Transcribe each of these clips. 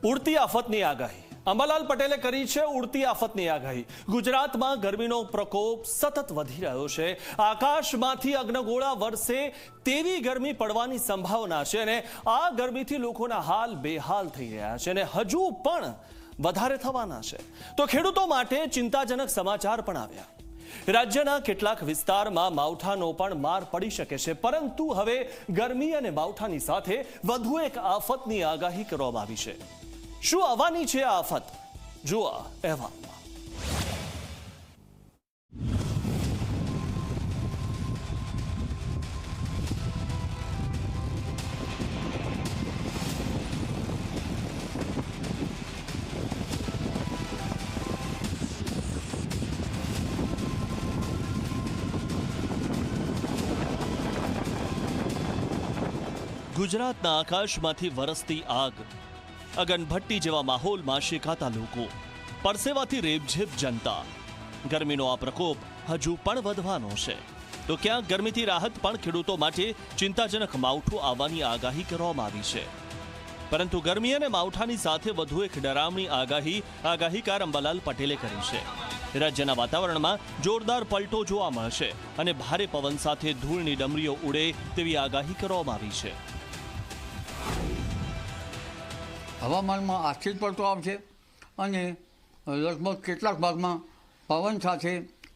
ઉડતી આફતની આગાહી અંબાલાલ પટેલે કરી છે ઉડતી આફતની આગાહી। ગુજરાતમાં ગરમીનો પ્રકોપ સતત વધી રહ્યો છે। આકાશમાંથી અગ્નિગોળા વરસે તેવી ગરમી પડવાની સંભાવના છે અને આ ગરમીથી લોકોના હાલ બેહાલ થઈ રહ્યા છે અને હજુ પણ વધારે થવાના છે। તો ખેડૂતો માટે ચિંતાજનક સમાચાર પણ આવ્યા। રાજ્યના કેટલાક વિસ્તારમાં માવઠાનો પણ માર પડી શકે છે, પરંતુ હવે ગરમી અને માવઠાની સાથે વધુ એક આફતની આગાહી કરવામાં આવી છે। શું આવવાની છે આ આફત? જુઓ અહેવાલમાં। ગુજરાતના આકાશમાંથી વરસતી આગ, અગનભટ્ટી જેવા માહોલમાં શેકાતા લોકો, પરસેવાથી રેબઝેબ જનતા। ગરમીનો આ પ્રકોપ હજુ પણ વધવાનો છે। તો ક્યાંક ગરમીથી રાહત પણ ખેડૂતો માટે ચિંતાજનક માવઠું આવવાની આગાહી કરવામાં આવી છે। પરંતુ ગરમી અને માવઠાની સાથે વધુ એક ડરામણી આગાહીકાર અંબાલાલ પટેલે કરી છે। રાજ્યના વાતાવરણમાં જોરદાર પલટો જોવા મળશે અને ભારે પવન સાથે ધૂળની ડમરીઓ ઉડે તેવી આગાહી કરવામાં આવી છે। હવામાનમાં આશ્ચર્ય પડતો આવશે અને લગભગ કેટલાક ભાગમાં પવન સાથે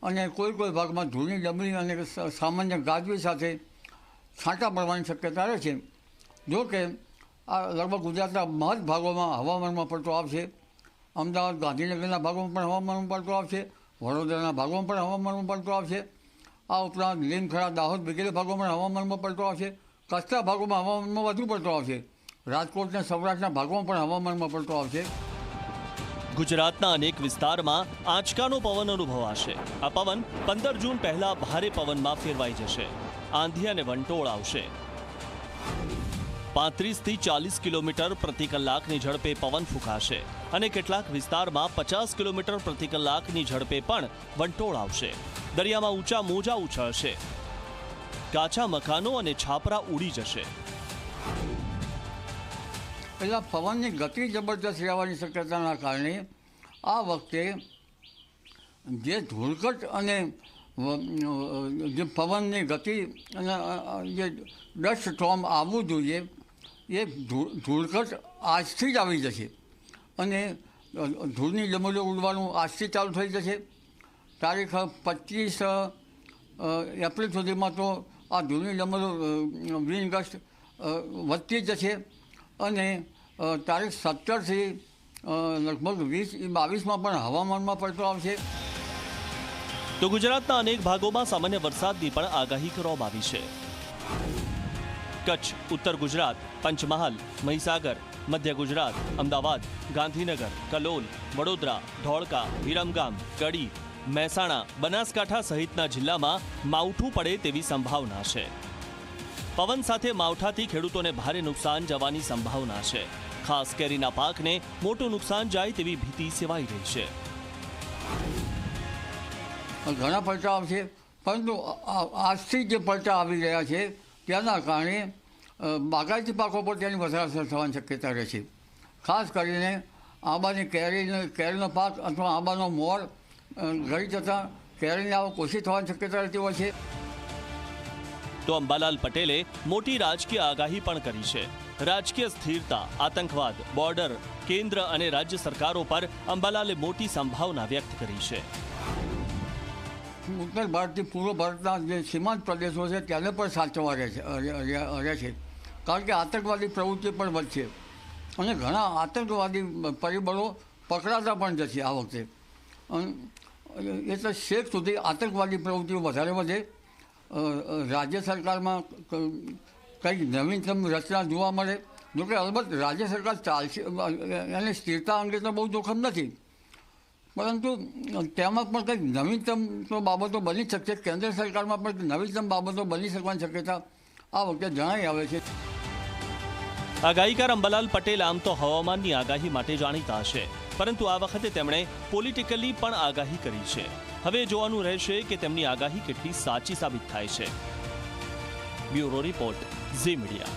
અને કોઈ ભાગમાં ધૂળની ડમરી અને સામાન્ય ગાજવી સાથે છાંટા પડવાની શક્યતા રહે છે। જો કે આ લગભગ ગુજરાતના મહદ ભાગોમાં હવામાનમાં પડતો આવશે। અમદાવાદ, ગાંધીનગરના ભાગોમાં પણ હવામાનમાં પડતો આવશે। વડોદરાના ભાગોમાં પણ હવામાનમાં પડતો આવશે। આ ઉપરાંત લીમખેડા, દાહોદ વગેરે ભાગોમાં હવામાનમાં પડતો આવશે। કચ્છના ભાગોમાં હવામાનમાં વધુ પડતો આવશે। રાજકોટ અને સૌરાષ્ટ્રના ભાગોમાં પણ હવામાનમાં પડતો આવશે। ગુજરાતના અનેક વિસ્તારમાં આંચકાનો પવન અનુભવાશે। આ પવન 15 જૂન પહેલા ભારે પવનમાં ફેરવાઈ જશે। આંધી અને વંટોળ આવશે। 35 થી 40 કિલોમીટર પ્રતિ કલાકની ઝડપે પવન ફૂંકાશે અને કેટલાક વિસ્તારમાં 50 કિલોમીટર પ્રતિ કલાકની ઝડપે પણ વંટોળ આવશે। દરિયામાં ઊંચા મોજા ઉછળશે। કાચા મકાનો અને છાપરા ઉડી જશે। એટલે પવનની ગતિ જબરદસ્ત રહેવાની શક્યતાના કારણે આ વખતે જે ધૂળકટ અને જે પવનની ગતિ અને જે ડસ્ટ સ્ટોર્મ આવવું જોઈએ એ ધૂળકટ આજથી જ આવી જશે અને ધૂળની ડમરીઓ ઉડવાનું આજથી ચાલુ થઈ જશે। તારીખ 25 એપ્રિલ સુધીમાં તો આ ધૂળની ડમરીઓ વિન્ડ ગસ્ટ વધતી જ જશે અને તારીખ 17થી લગભગ 20-22માં પણ હવામાનમાં પડતો આવશે। તો ગુજરાતના અનેક ભાગોમાં સામાન્ય વરસાદની પણ આગાહી કરવામાં આવી છે। કચ્છ, ઉત્તર ગુજરાત, પંચમહાલ, મહીસાગર, મધ્ય ગુજરાત, અમદાવાદ, ગાંધીનગર, કલોલ, વડોદરા, ધોળકા, વિરમગામ, કડી, મહેસાણા, બનાસકાંઠા સહિતના જિલ્લામાં માવઠું પડે તેવી સંભાવના છે। પવન સાથે માવઠાથી ખેડૂતોને ભારે નુકસાન જવાની સંભાવના છે। ખાસ કેરીના પાકને મોટું નુકસાન જાય તેવી ભીતિ સેવાઈ રહી છે। ઘણા પલટા આવશે, પરંતુ આજથી જે પલટા આવી રહ્યા છે તેના કારણે બાગાયતી પાકો પર તેની વધારે અસર થવાની શક્યતા રહે છે। ખાસ કરીને આંબાની કેરીનો પાક અથવા આંબાનો મોર ગળી જતાં કેરીની આવક ઓછી થવાની શક્યતા રહેતી હોય છે। તો અંબાલાલ પટેલે મોટી રાજકીય આગાહી પણ કરી છે। રાજકીય સ્થિરતા, આતંકવાદ, બોર્ડર, કેન્દ્ર અને રાજ્ય સરકારો પર અંબાલાલે મોટી સંભાવના વ્યક્ત કરી છે। ઉત્તર ભારતથી પૂર્વ ભારતના જે સીમાંત પ્રદેશો છે તેને પણ સાચવવા રહે છે, કારણ કે આતંકવાદી પ્રવૃત્તિ પણ વધશે અને ઘણા આતંકવાદી પરિબળો પકડાતા પણ જશે આ વખતે। એટલે છેક સુધી આતંકવાદી પ્રવૃત્તિઓ વધારે વધે। રાજ્ય સરકારમાં કંઈક નવીનતમ રચના જોવા મળે। જોકે અલબત્ત રાજ્ય સરકાર ચાલશે, એની સ્થિરતા અંગે તો બહુ જોખમ નથી, પરંતુ તેમાં પણ કંઈક નવીનતમ તો બાબતો બની શકશે। કેન્દ્ર સરકારમાં પણ નવીનતમ બાબતો બની શકવાની શક્યતા આ વખતે જણાઈ આવે છે। આગાહીકાર અંબાલાલ પટેલ આમ તો હવામાનની આગાહી માટે જાણીતા છે, પરંતુ આ વખતે તેમણે પોલિટિકલી પણ આગાહી કરી છે। હવે જોવાનું રહેશે કે તેમની આગાહી કેટલી સાચી સાબિત થાય છે। Bureau report, Zee media.